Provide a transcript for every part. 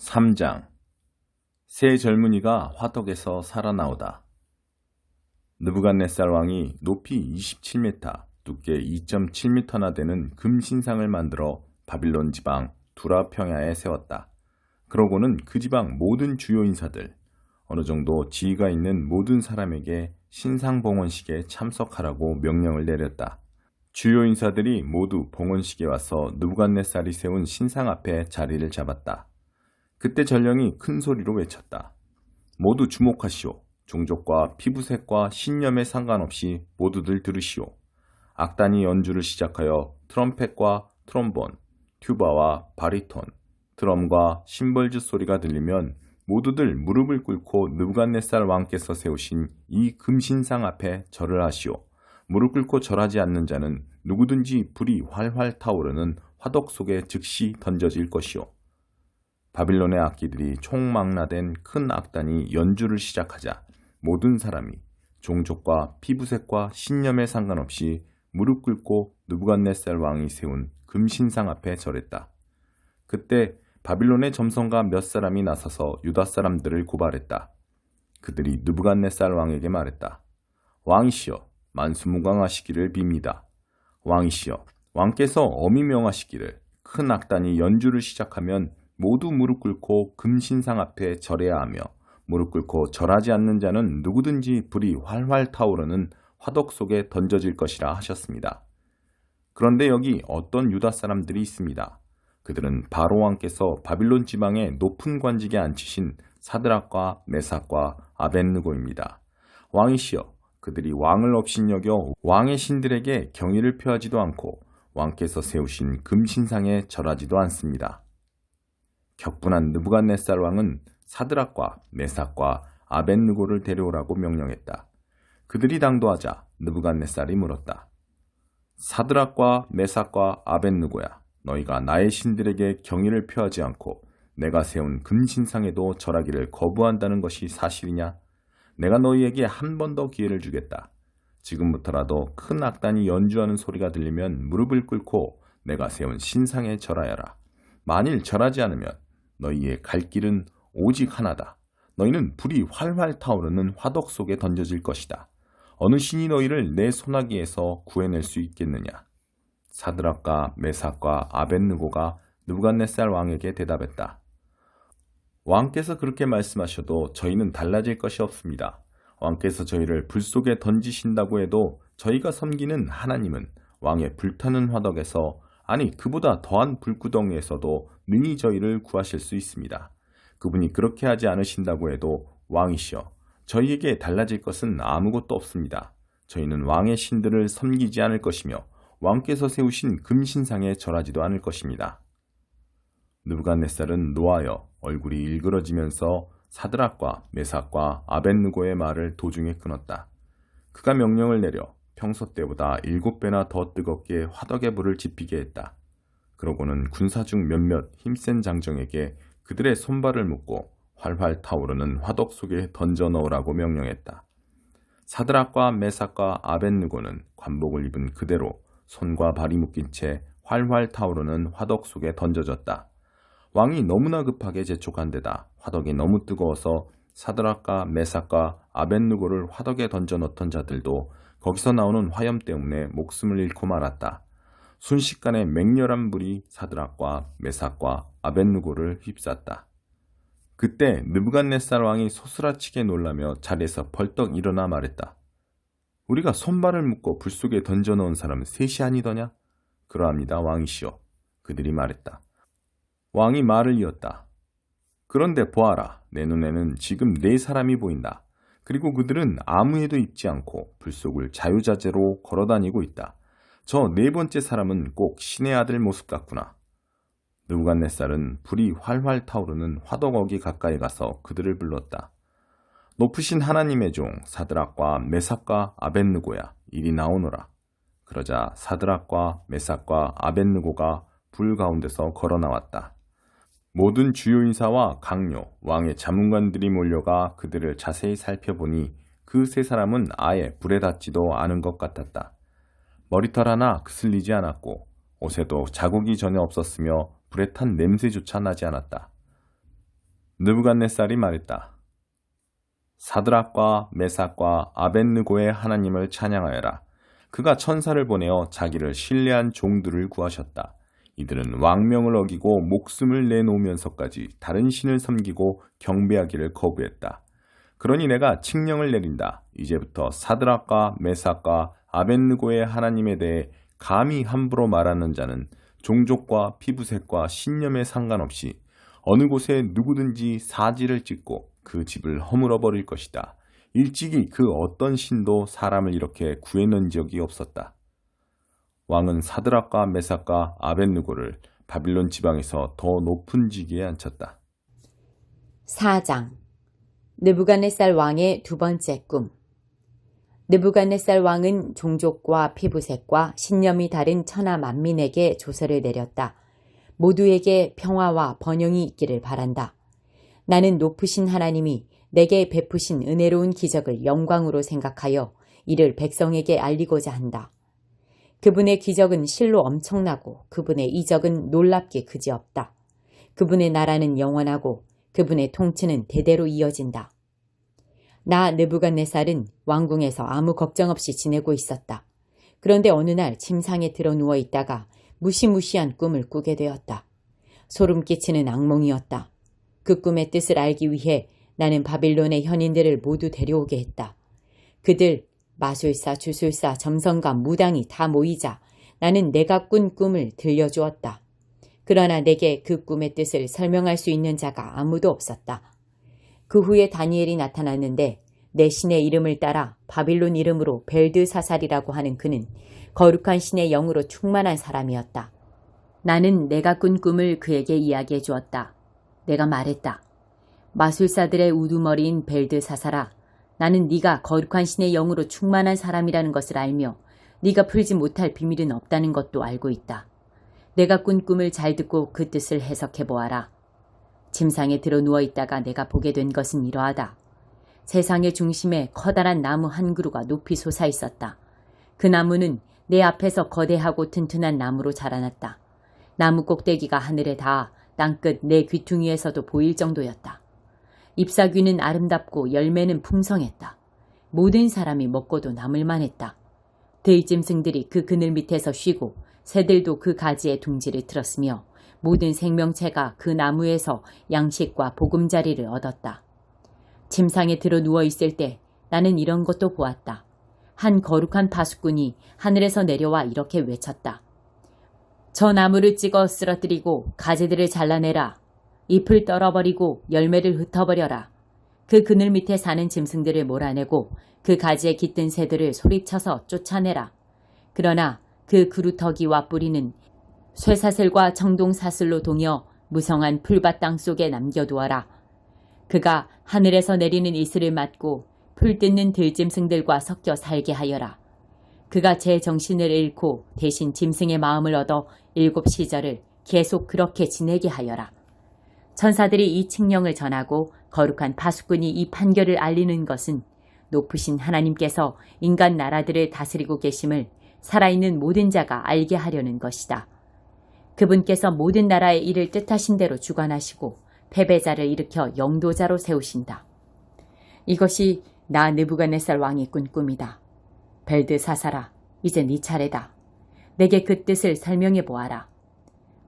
3장 새 젊은이가 화덕에서 살아나오다. 느부갓네살 왕이 높이 27m, 두께 2.7m나 되는 금신상을 만들어 바빌론 지방 두라 평야에 세웠다. 그러고는 그 지방 모든 주요 인사들, 어느 정도 지위가 있는 모든 사람에게 신상봉헌식에 참석하라고 명령을 내렸다. 주요 인사들이 모두 봉헌식에 와서 느부갓네살이 세운 신상 앞에 자리를 잡았다. 그때 전령이 큰 소리로 외쳤다. 모두 주목하시오. 종족과 피부색과 신념에 상관없이 모두들 들으시오. 악단이 연주를 시작하여 트럼펫과 트롬본, 튜바와 바리톤, 드럼과 심벌즈 소리가 들리면 모두들 무릎을 꿇고 느부갓네살 왕께서 세우신 이 금신상 앞에 절을 하시오. 무릎 꿇고 절하지 않는 자는 누구든지 불이 활활 타오르는 화덕 속에 즉시 던져질 것이오. 바빌론의 악기들이 총망라된 큰 악단이 연주를 시작하자 모든 사람이 종족과 피부색과 신념에 상관없이 무릎 꿇고 느부갓네살 왕이 세운 금신상 앞에 절했다. 그때 바빌론의 점성가 몇 사람이 나서서 유다 사람들을 고발했다. 그들이 느부갓네살 왕에게 말했다. 왕이시여, 만수무강하시기를 빕니다. 왕이시여, 왕께서 엄히 명하시기를 큰 악단이 연주를 시작하면 모두 무릎 꿇고 금신상 앞에 절해야 하며 무릎 꿇고 절하지 않는 자는 누구든지 불이 활활 타오르는 화덕 속에 던져질 것이라 하셨습니다. 그런데 여기 어떤 유다 사람들이 있습니다. 그들은 바로 왕께서 바빌론 지방의 높은 관직에 앉히신 사드락과 메삭과 아벳느고입니다. 왕이시여, 그들이 왕을 업신여겨 왕의 신들에게 경의를 표하지도 않고 왕께서 세우신 금신상에 절하지도 않습니다. 격분한 느부갓네살 왕은 사드락과 메삭과 아벳느고를 데려오라고 명령했다. 그들이 당도하자 느부갓네살이 물었다. 사드락과 메삭과 아벳느고야, 너희가 나의 신들에게 경의를 표하지 않고 내가 세운 금신상에도 절하기를 거부한다는 것이 사실이냐? 내가 너희에게 한 번 더 기회를 주겠다. 지금부터라도 큰 악단이 연주하는 소리가 들리면 무릎을 꿇고 내가 세운 신상에 절하여라. 만일 절하지 않으면 너희의 갈 길은 오직 하나다. 너희는 불이 활활 타오르는 화덕 속에 던져질 것이다. 어느 신이 너희를 내 손아귀에서 구해낼 수 있겠느냐? 사드락과 메삭과 아벳느고가 느부갓네살 왕에게 대답했다. 왕께서 그렇게 말씀하셔도 저희는 달라질 것이 없습니다. 왕께서 저희를 불 속에 던지신다고 해도 저희가 섬기는 하나님은 왕의 불타는 화덕에서, 아니 그보다 더한 불구덩이에서도 능히 저희를 구하실 수 있습니다. 그분이 그렇게 하지 않으신다고 해도 왕이시여, 저희에게 달라질 것은 아무것도 없습니다. 저희는 왕의 신들을 섬기지 않을 것이며 왕께서 세우신 금신상에 절하지도 않을 것입니다. 느부갓네살은 노하여 얼굴이 일그러지면서 사드락과 메삭과 아벳느고의 말을 도중에 끊었다. 그가 명령을 내려 평소 때보다 7배나 더 뜨겁게 화덕의 불을 지피게 했다. 그러고는 군사 중 몇몇 힘센 장정에게 그들의 손발을 묶고 활활 타오르는 화덕 속에 던져 넣으라고 명령했다. 사드락과 메삭과 아벳느고는 관복을 입은 그대로 손과 발이 묶인 채 활활 타오르는 화덕 속에 던져졌다. 왕이 너무나 급하게 재촉한 데다 화덕이 너무 뜨거워서 사드락과 메삭과 아벳느고를 화덕에 던져 넣던 자들도 거기서 나오는 화염 때문에 목숨을 잃고 말았다. 순식간에 맹렬한 불이 사드락과 메삭과 아벳느고를 휩쌌다. 그때 느부갓네살 왕이 소스라치게 놀라며 자리에서 벌떡 일어나 말했다. 우리가 손발을 묶고 불 속에 던져 넣은 사람은 셋이 아니더냐? 그러합니다, 왕이시여. 그들이 말했다. 왕이 말을 이었다. 그런데 보아라, 내 눈에는 지금 4사람이 보인다. 그리고 그들은 아무 해도 입지 않고 불 속을 자유자재로 걸어다니고 있다. 저 4번째 사람은 꼭 신의 아들 모습 같구나. 느부갓네살은 불이 활활 타오르는 화덕어기 가까이 가서 그들을 불렀다. 높으신 하나님의 종 사드락과 메삭과 아벳느고야, 이리 나오너라. 그러자 사드락과 메삭과 아벳느고가 불 가운데서 걸어 나왔다. 모든 주요 인사와 강요, 왕의 자문관들이 몰려가 그들을 자세히 살펴보니 그 3사람은 아예 불에 닿지도 않은 것 같았다. 머리털 하나 그슬리지 않았고 옷에도 자국이 전혀 없었으며 불에 탄 냄새조차 나지 않았다. 느부갓네살이 말했다. 사드락과 메삭과 아벳느고의 하나님을 찬양하여라. 그가 천사를 보내어 자기를 신뢰한 종들을 구하셨다. 이들은 왕명을 어기고 목숨을 내놓으면서까지 다른 신을 섬기고 경배하기를 거부했다. 그러니 내가 칙령을 내린다. 이제부터 사드락과 메삭과 아벳느고의 하나님에 대해 감히 함부로 말하는 자는 종족과 피부색과 신념에 상관없이 어느 곳에 누구든지 사지를 찍고 그 집을 허물어 버릴 것이다. 일찍이 그 어떤 신도 사람을 이렇게 구해낸 적이 없었다. 왕은 사드락과 메삭과 아벳느고를 바빌론 지방에서 더 높은 지기에 앉혔다. 4장 느부갓네살 왕의 두 번째 꿈. 느부갓네살 왕은 종족과 피부색과 신념이 다른 천하 만민에게 조서를 내렸다. 모두에게 평화와 번영이 있기를 바란다. 나는 높으신 하나님이 내게 베푸신 은혜로운 기적을 영광으로 생각하여 이를 백성에게 알리고자 한다. 그분의 기적은 실로 엄청나고 그분의 이적은 놀랍게 그지없다. 그분의 나라는 영원하고 그분의 통치는 대대로 이어진다. 나 느부갓네살은 왕궁에서 아무 걱정 없이 지내고 있었다. 그런데 어느 날 침상에 들어 누워 있다가 무시무시한 꿈을 꾸게 되었다. 소름 끼치는 악몽이었다. 그 꿈의 뜻을 알기 위해 나는 바빌론의 현인들을 모두 데려오게 했다. 그들 마술사, 주술사, 점성가, 무당이 다 모이자 나는 내가 꾼 꿈을 들려주었다. 그러나 내게 그 꿈의 뜻을 설명할 수 있는 자가 아무도 없었다. 그 후에 다니엘이 나타났는데 내 신의 이름을 따라 바빌론 이름으로 벨드사살이라고 하는 그는 거룩한 신의 영으로 충만한 사람이었다. 나는 내가 꾼 꿈을 그에게 이야기해 주었다. 내가 말했다. 마술사들의 우두머리인 벨드사살아, 나는 네가 거룩한 신의 영으로 충만한 사람이라는 것을 알며 네가 풀지 못할 비밀은 없다는 것도 알고 있다. 내가 꾼 꿈을 잘 듣고 그 뜻을 해석해 보아라. 침상에 들어 누워 있다가 내가 보게 된 것은 이러하다. 세상의 중심에 커다란 나무 한 그루가 높이 솟아 있었다. 그 나무는 내 앞에서 거대하고 튼튼한 나무로 자라났다. 나무 꼭대기가 하늘에 닿아 땅끝 내 귀퉁이에서도 보일 정도였다. 잎사귀는 아름답고 열매는 풍성했다. 모든 사람이 먹고도 남을 만했다. 들짐승들이 그 그늘 밑에서 쉬고 새들도 그 가지에 둥지를 틀었으며 모든 생명체가 그 나무에서 양식과 보금자리를 얻었다. 침상에 들어 누워 있을 때 나는 이런 것도 보았다. 한 거룩한 파수꾼이 하늘에서 내려와 이렇게 외쳤다. 저 나무를 찍어 쓰러뜨리고 가지들을 잘라내라. 잎을 떨어버리고 열매를 흩어버려라. 그 그늘 밑에 사는 짐승들을 몰아내고 그 가지에 깃든 새들을 소리쳐서 쫓아내라. 그러나 그 그루터기와 뿌리는 쇠사슬과 청동사슬로 동여 무성한 풀밭 땅 속에 남겨두어라. 그가 하늘에서 내리는 이슬을 맞고 풀 뜯는 들짐승들과 섞여 살게 하여라. 그가 제 정신을 잃고 대신 짐승의 마음을 얻어 7시절을 계속 그렇게 지내게 하여라. 천사들이 이 칙령을 전하고 거룩한 파수꾼이 이 판결을 알리는 것은 높으신 하나님께서 인간 나라들을 다스리고 계심을 살아있는 모든 자가 알게 하려는 것이다. 그분께서 모든 나라의 일을 뜻하신 대로 주관하시고 패배자를 일으켜 영도자로 세우신다. 이것이 나 느부갓네살 왕이 꾼 꿈이다. 벨드사살아, 이제 네 차례다. 내게 그 뜻을 설명해 보아라.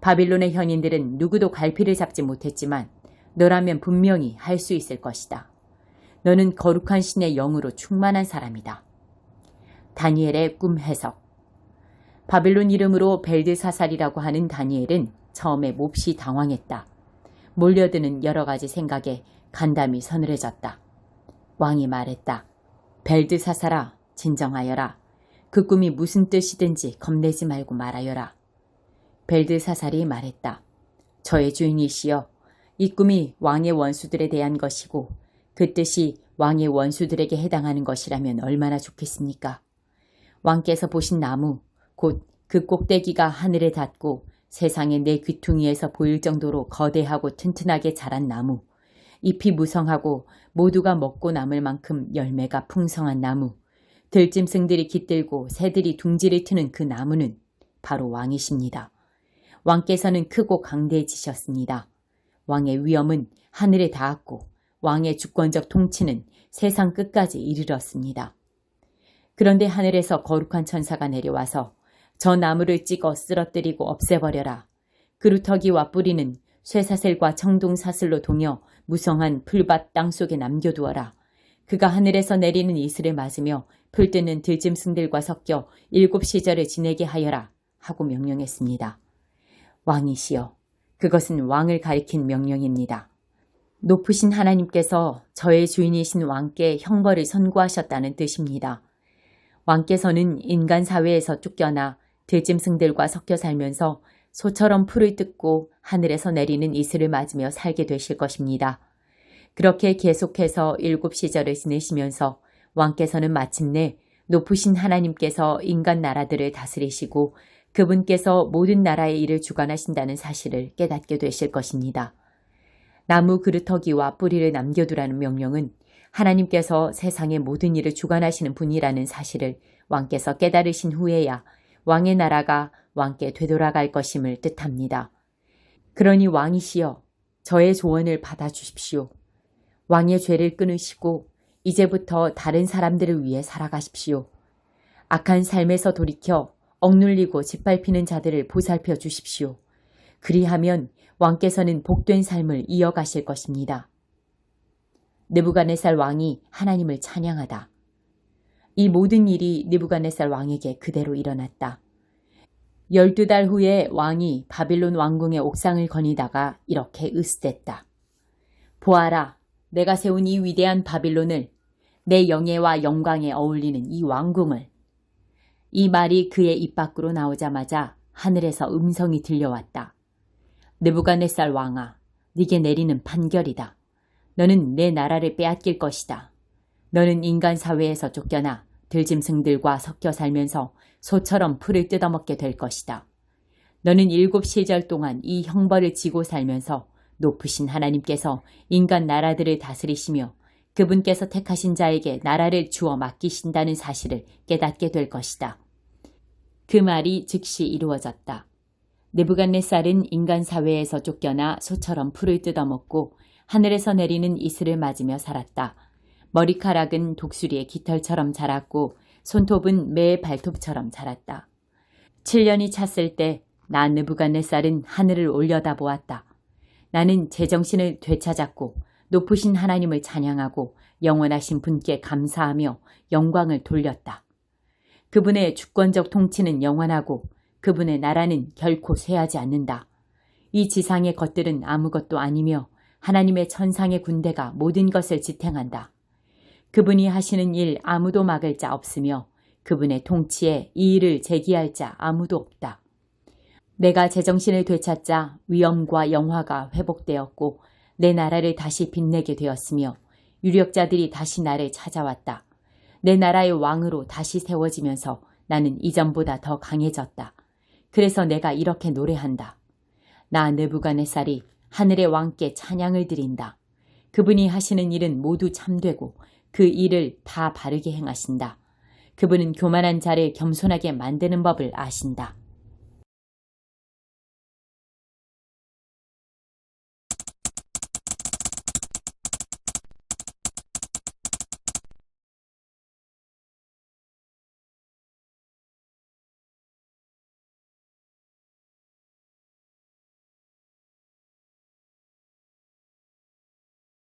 바빌론의 현인들은 누구도 갈피를 잡지 못했지만 너라면 분명히 할 수 있을 것이다. 너는 거룩한 신의 영으로 충만한 사람이다. 다니엘의 꿈 해석. 바빌론 이름으로 벨드사살이라고 하는 다니엘은 처음에 몹시 당황했다. 몰려드는 여러 가지 생각에 간담이 서늘해졌다. 왕이 말했다. 벨드사살아, 진정하여라. 그 꿈이 무슨 뜻이든지 겁내지 말고 말하여라. 벨드사살이 말했다. 저의 주인이시여, 이 꿈이 왕의 원수들에 대한 것이고 그 뜻이 왕의 원수들에게 해당하는 것이라면 얼마나 좋겠습니까? 왕께서 보신 나무, 곧 그 꼭대기가 하늘에 닿고 세상의 내 귀퉁이에서 보일 정도로 거대하고 튼튼하게 자란 나무, 잎이 무성하고 모두가 먹고 남을 만큼 열매가 풍성한 나무, 들짐승들이 깃들고 새들이 둥지를 트는 그 나무는 바로 왕이십니다. 왕께서는 크고 강대해지셨습니다. 왕의 위엄은 하늘에 닿았고 왕의 주권적 통치는 세상 끝까지 이르렀습니다. 그런데 하늘에서 거룩한 천사가 내려와서 저 나무를 찍어 쓰러뜨리고 없애버려라. 그루터기와 뿌리는 쇠사슬과 청동사슬로 동여 무성한 풀밭 땅속에 남겨두어라. 그가 하늘에서 내리는 이슬을 맞으며 풀뜨는 들짐승들과 섞여 7시절을 지내게 하여라 하고 명령했습니다. 왕이시여, 그것은 왕을 가리킨 명령입니다. 높으신 하나님께서 저의 주인이신 왕께 형벌을 선고하셨다는 뜻입니다. 왕께서는 인간 사회에서 쫓겨나 들짐승들과 섞여 살면서 소처럼 풀을 뜯고 하늘에서 내리는 이슬을 맞으며 살게 되실 것입니다. 그렇게 계속해서 7시절을 지내시면서 왕께서는 마침내 높으신 하나님께서 인간 나라들을 다스리시고 그분께서 모든 나라의 일을 주관하신다는 사실을 깨닫게 되실 것입니다. 나무 그루터기와 뿌리를 남겨두라는 명령은 하나님께서 세상의 모든 일을 주관하시는 분이라는 사실을 왕께서 깨달으신 후에야 왕의 나라가 왕께 되돌아갈 것임을 뜻합니다. 그러니 왕이시여, 저의 조언을 받아주십시오. 왕의 죄를 끊으시고 이제부터 다른 사람들을 위해 살아가십시오. 악한 삶에서 돌이켜 억눌리고 짓밟히는 자들을 보살펴 주십시오. 그리하면 왕께서는 복된 삶을 이어가실 것입니다. 느부갓네살 왕이 하나님을 찬양하다. 이 모든 일이 느부갓네살 왕에게 그대로 일어났다. 12달 후에 왕이 바빌론 왕궁의 옥상을 거니다가 이렇게 으스댔다. 보아라, 내가 세운 이 위대한 바빌론을, 내 영예와 영광에 어울리는 이 왕궁을. 이 말이 그의 입 밖으로 나오자마자 하늘에서 음성이 들려왔다. 느부갓네살 왕아, 네게 내리는 판결이다. 너는 내 나라를 빼앗길 것이다. 너는 인간 사회에서 쫓겨나 들짐승들과 섞여 살면서 소처럼 풀을 뜯어먹게 될 것이다. 너는 7시절 동안 이 형벌을 지고 살면서 높으신 하나님께서 인간 나라들을 다스리시며 그분께서 택하신 자에게 나라를 주어 맡기신다는 사실을 깨닫게 될 것이다. 그 말이 즉시 이루어졌다. 느부갓네살은 인간 사회에서 쫓겨나 소처럼 풀을 뜯어먹고 하늘에서 내리는 이슬을 맞으며 살았다. 머리카락은 독수리의 깃털처럼 자랐고 손톱은 매의 발톱처럼 자랐다. 7년이 찼을 때 나 느부갓네살은 하늘을 올려다보았다. 나는 제정신을 되찾았고 높으신 하나님을 찬양하고 영원하신 분께 감사하며 영광을 돌렸다. 그분의 주권적 통치는 영원하고 그분의 나라는 결코 쇠하지 않는다. 이 지상의 것들은 아무것도 아니며 하나님의 천상의 군대가 모든 것을 지탱한다. 그분이 하시는 일 아무도 막을 자 없으며 그분의 통치에 이 일을 제기할 자 아무도 없다. 내가 제정신을 되찾자 위엄과 영화가 회복되었고 내 나라를 다시 빛내게 되었으며 유력자들이 다시 나를 찾아왔다. 내 나라의 왕으로 다시 세워지면서 나는 이전보다 더 강해졌다. 그래서 내가 이렇게 노래한다. 나 느부갓네살이 하늘의 왕께 찬양을 드린다. 그분이 하시는 일은 모두 참되고 그 일을 다 바르게 행하신다. 그분은 교만한 자를 겸손하게 만드는 법을 아신다.